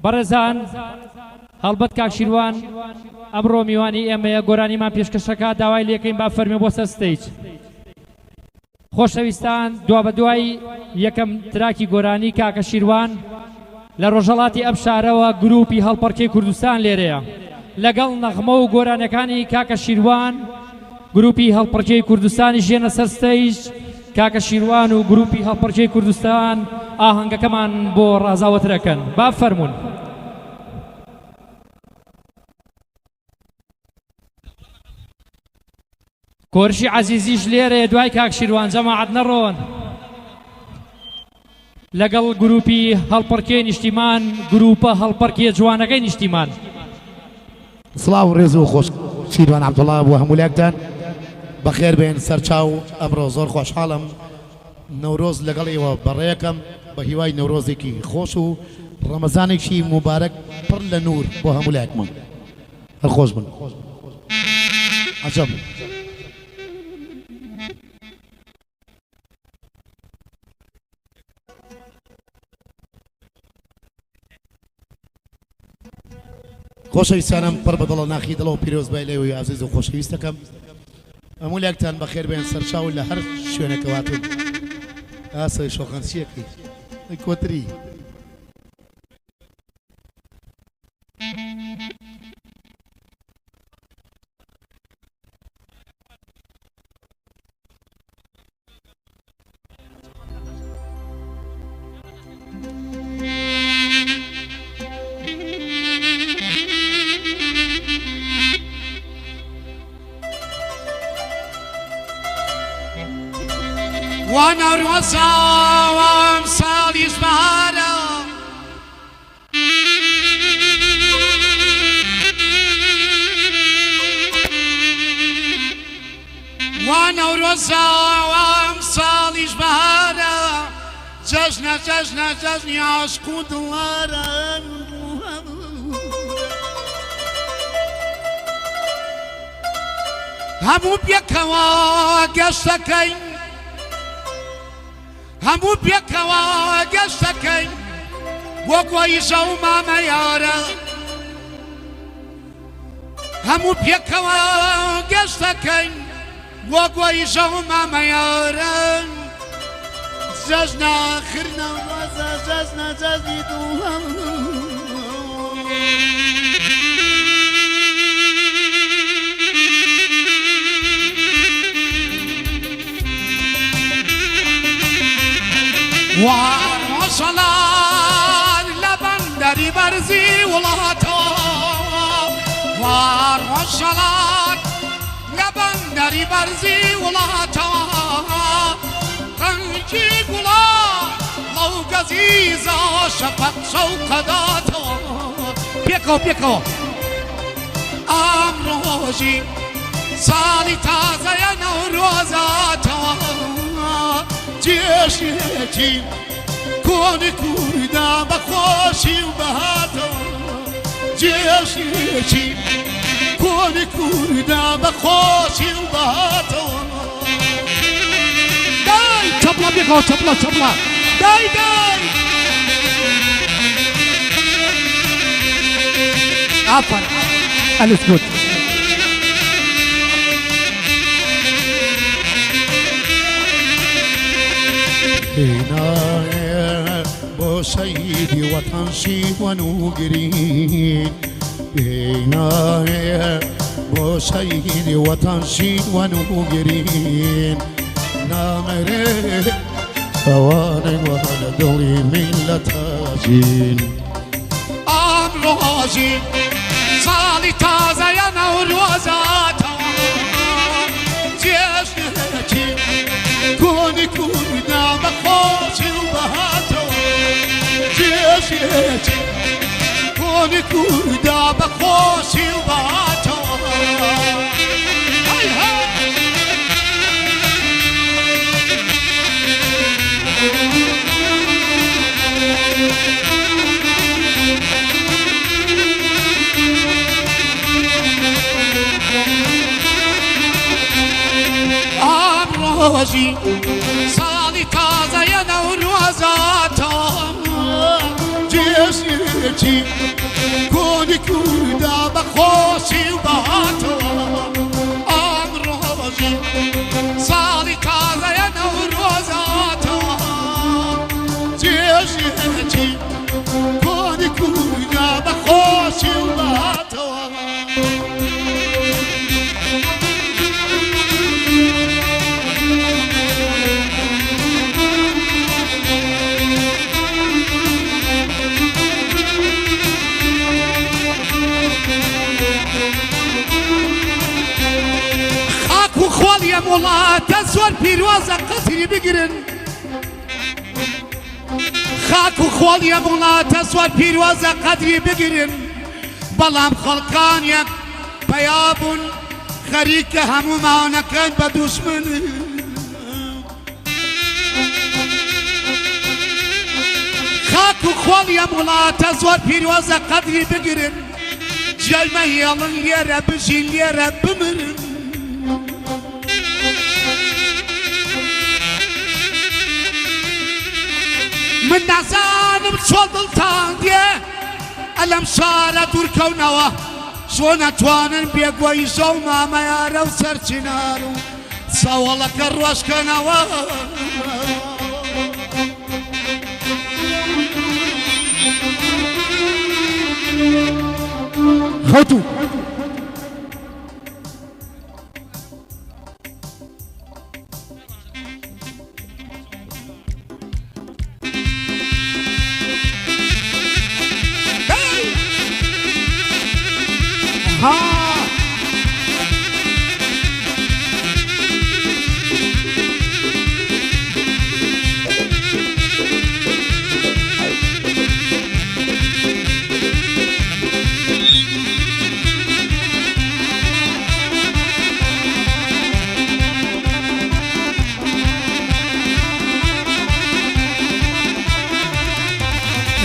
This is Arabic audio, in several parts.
بەڕێزان هەڵبەت کاک شیروان ئەمڕۆ میوانی ئێمەیە گۆرانیمان پێشکەشەکە داوای لێکەین با فەرمێ بۆ سەر ستەیج. خۆشەویستان دوا بە دوای یەکەم تراکی گۆرانی کاکە شیروان لە ڕۆژهەڵاتی ئەم شارەوە گروپی هەڵپەرکەی کوردستان لێرەیە لەگەڵ نەغمە و گۆرانەکانی کاکە شیروان گروپی هەڵپەرکەی کوردستانی ژێنە سەر ستەیج. کاکە شیروان و گروپی هەڵپەرکەی کوردستان ئاهەنگەکەمان بۆ ڕازاوەترەکەن با فەرمون. کۆرشی عەزیزیش لێرەیە دوای کاک شیروان جەماعەت نەڕۆن لەگەڵ گروپی هەڵپەرکەی نیشتیمان گروپە هەڵپەرکەی جوانەکەی نیشتیمان. سڵاو و ڕێز و خۆش شیروان عەبدوڵڵا بۆ هەموو لایەکتان بەخێر بێن سەرچاو. ئەمڕۆ زۆر خۆشحاڵم نەورۆز لەگەڵیەوە بەڕێیەکەم بە هیوای نەورۆزێکی خۆش و ڕەمەزانێکی موبارەک پڕ لە نور بۆ هەموو لایەکمان هەر خۆش بن. عەجەب خۆشەویستانم پڕ بەدڵە ناخی دڵەوە پیرۆز بای لێوەی ئازیز و خۆشەویستەکەم هەموو لایەکتان بەخێر بێن سەرچاو لە هەر شوێنێکەواتون ئاسەی شۆخەنسیەکەی کۆتری وانا روزا وامثالي زبارة وانا روزا وامثالي زبارة جزنا جزنا جزني عشقو دلارة همو بيكوا قشتكين همو بيكوا قشتكين وقوي جو ماما يارا همو بيكوا قشتكين وقوي جو ماما يارا جزنا آخرنا وزا جزنا جزني دوهم وارمشلار لبندری برزی ولاتا وارمشلار لبندری برزی ولاتا رنگی گلا لو گزیزا شفق شوقداتا بیکو بیکو امروزی سالی تازه نوروزاتا جيشتي كوني كوردا بخوشي وبهاتا جيشتي كوني كوردا بخوشي وبهاتا داي تبلا بيكو تبلا تبلا داي داي عفوا الاسكت بيناي بو سيدي وطن شي ونوقرين بيناي بو سيدي وطن شي ونوقرين نامري ثواني وانا دوري من لتاجين امروزي سالي تازه يا نوروزاتا جيشتي كوني كوردا بخوشي وبهاتا جيشتي كوني كوردا بخوشي وبهاتا هاي هاي امروزي سالي تازه يا نوروزاتا جيشتي ژێرێکی کۆنی کووردا بە خۆشی و بەهاتەوە ئەمڕۆژی ساڵی تازەیە نەورۆزاتەوە جێژێرێکی کۆنی کووردا بە خۆشی و بەهاتەوە خۆڵیە وڵاتە زۆر پیرۆزە قەتری بگرن خاک و خۆڵیە وڵاتە زۆر پیرۆزە قەدری بگرن بەڵام خەڵکانیەک پەیابوون خەریکە هەموومانەکەن بە دوژمن خاک و خۆڵیە وڵاتە زۆر پیرۆزە قەدری بگرن جێمە هێڵن لێرە بژین لێرە بمرن من نازانم چۆن دڵتان دێ ئەلەم شارە دوورکەونەوە چۆن نەتوانن بێگوۆی ژە و مامەیارە و سەرچینار و سەوەڵەکە ڕۆژکەنەوە خەوتو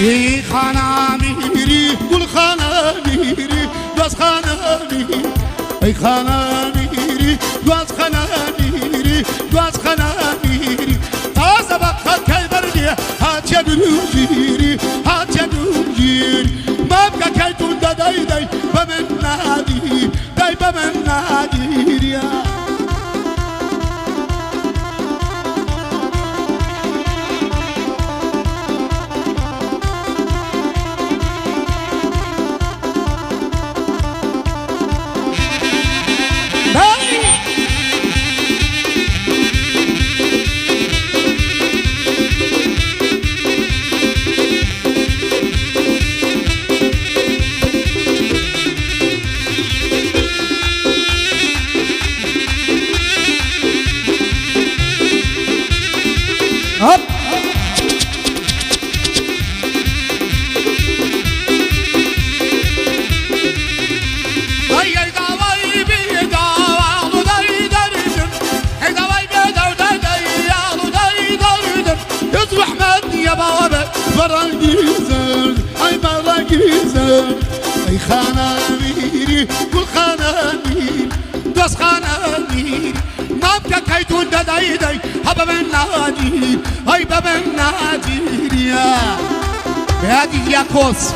ای خانه میری گل خانه میری دوست خانه میری ای خانه میری دوست خانه میری دوست خانه میری تازه بخت کی بردی هاتیا دوجیری هاتیا دوجیری مبکا کی تو دای دای بمن نادی دای بمن نادی هەپ ای خانه میری گل خانه میری دوست خانه میری مبکا کی تو دای دای ها بمن نادی ای بمن نادی یا هادی یا کوس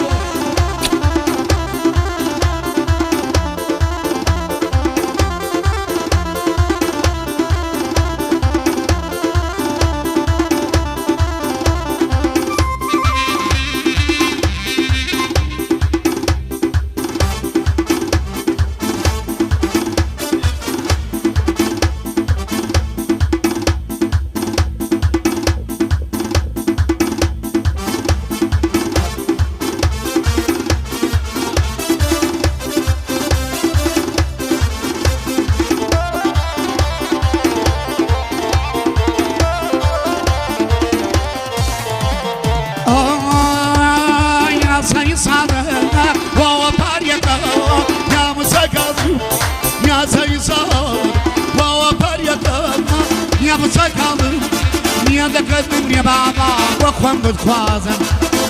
وەخۆم بتخوازم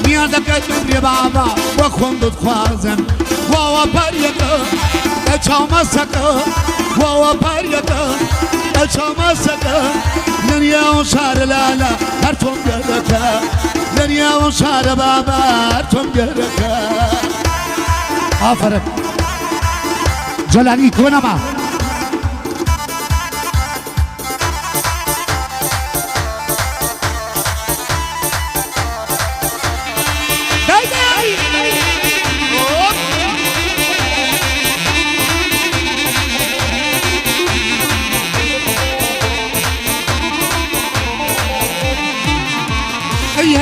میان دەکەیت بێ بابا وەخۆم بتخوازم واوە پەریەکە ئەچاومەسەکە وەوە پەریەکە ئەچاومەسەکە لەنیا و شارە لالا هەر تۆم گەرەکە لەنیا و شارە بابا هەر تۆم گەرەکە ئافرەت جەلانی تۆ نەما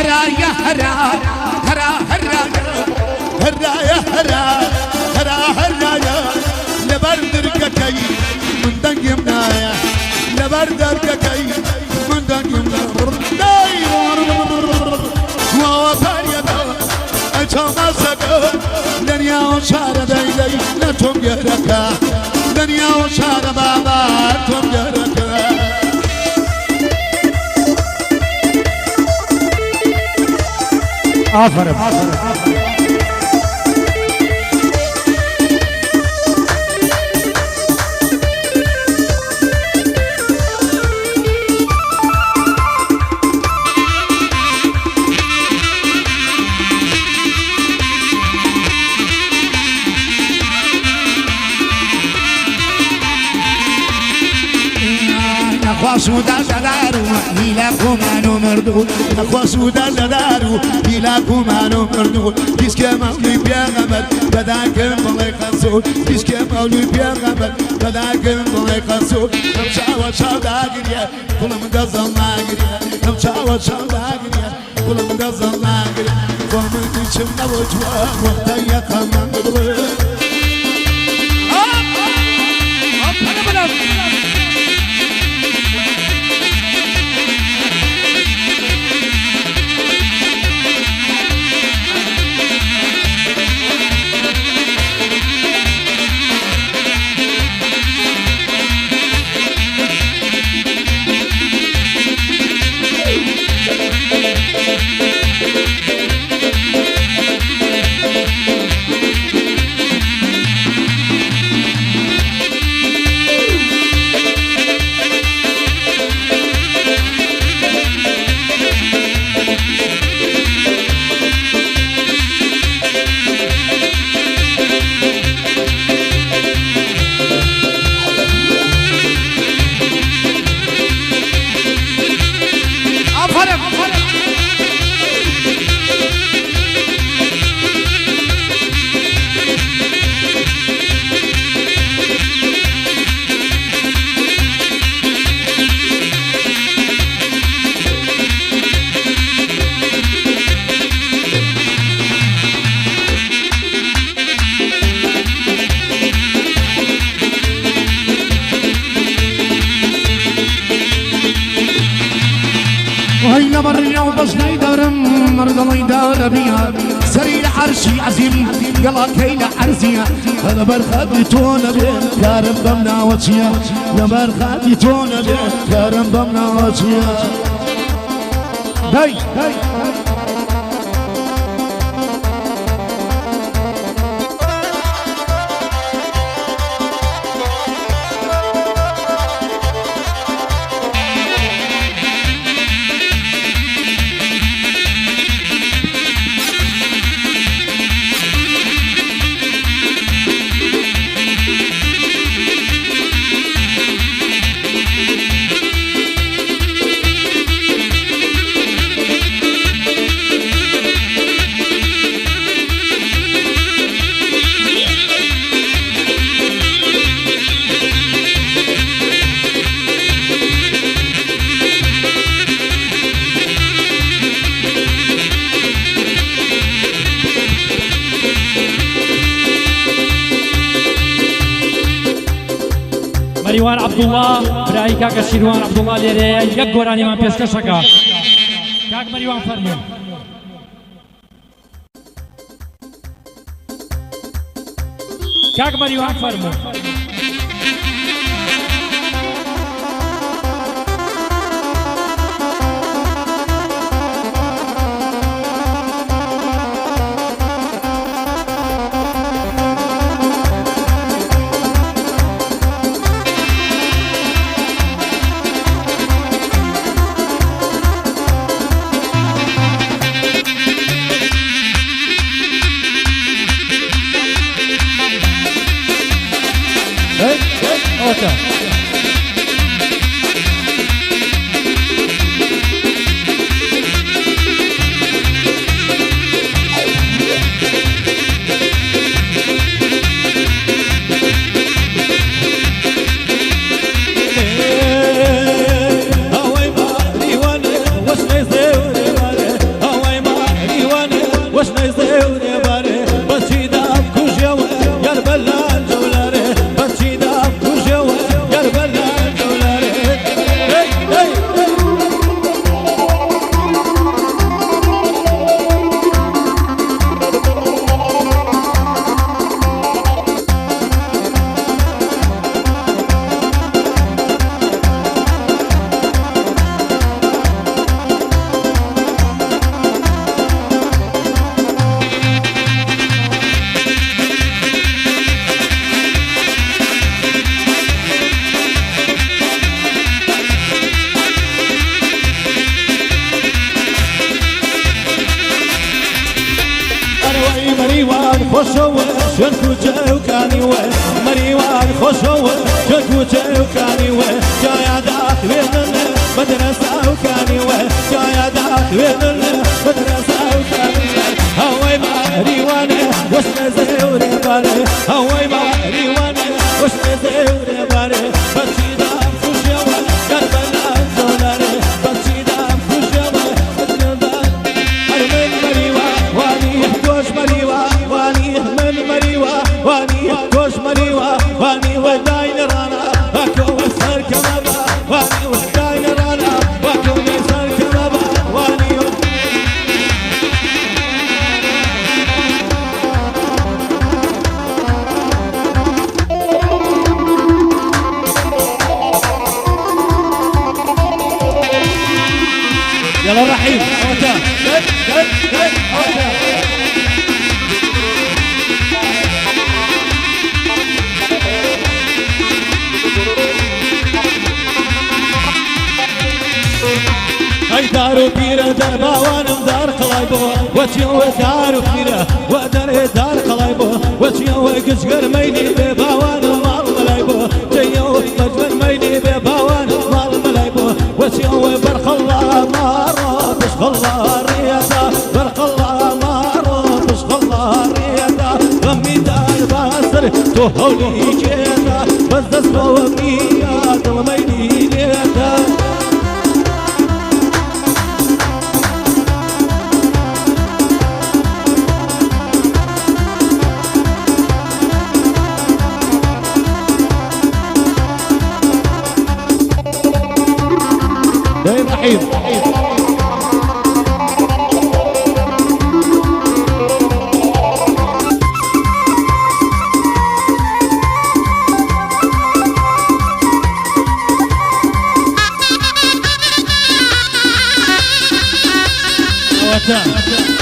هرا يا هرا هرا هرا هرا يا هرا هرا هرا يا لبردرككي من دنجمنايا لبردرككي من دنجمنا وفاريدا أجمعسك دنيا وشار دايداي لا توم يركا دنيا وشار بابا توم يركا آفرین خواسودا دارو هیلا کومانو مردو خواسودا دارو هیلا کومانو مردو دیس که مولوی پیغمبر دادا کم بلای خسو دیس که مولوی پیغمبر دادا کم بلای خسو هم چاوا چاوا گریه کلم دزل نگریه هم چاوا چاوا گریه کلم دزل نگریه فهمن دیچم نبودوا وقتا یکم نگره وهي مرة وبس نيدرم مرضى يدار بيها سريع عرشي عزيم يلا كيلا عرزية أنا برخدي تونا بين كارم بمنا وجيا أنا برخدي تونا بين كارم بمنا وجيا داي مەریوان عەبدوڵڵا برای کاکە شیروان عەبدوڵڵا لێرەیە یەک گۆرانیمان پێشکەشەکە کاک مەریوان فەرموو کاک مەریوان فەرموو اوتا خوشوه شنکو جو کانیوه مریوان خوشوه شنکو جو کانیوه جایا داخلين مدرسة وكانیوه جایا داخلين مدرسة وكانیوه هواي مریوانه وش نزوري باره هواي مریوانه وش نزوري باره بچی دام خوشوه کربلا دولاره بچی دام خوشوه اتنبال ارمن مریوا وانی دوش مریوا من مريوا واني كوش مريوا واني وداين رانا واكو سر كمابا واني وداين رانا واكو سر كمابا واني يلا الرحيم اوتا اوتا اي دارو بيرة دار باوانم دار قلايبو واتيو دارو بيرة ودار دار قلايبو واتيو قشقر ميني بباوانم مال ملايبو جيو مجمن ميني بباوانم مال ملايبو واتيو برق الله مارو بشغ الله رياضة برق الله مارو بشغ الله رياضة غمي دار باسر توهولي كيدا بس دسمو مياد الميني ليدا رحيم اوتا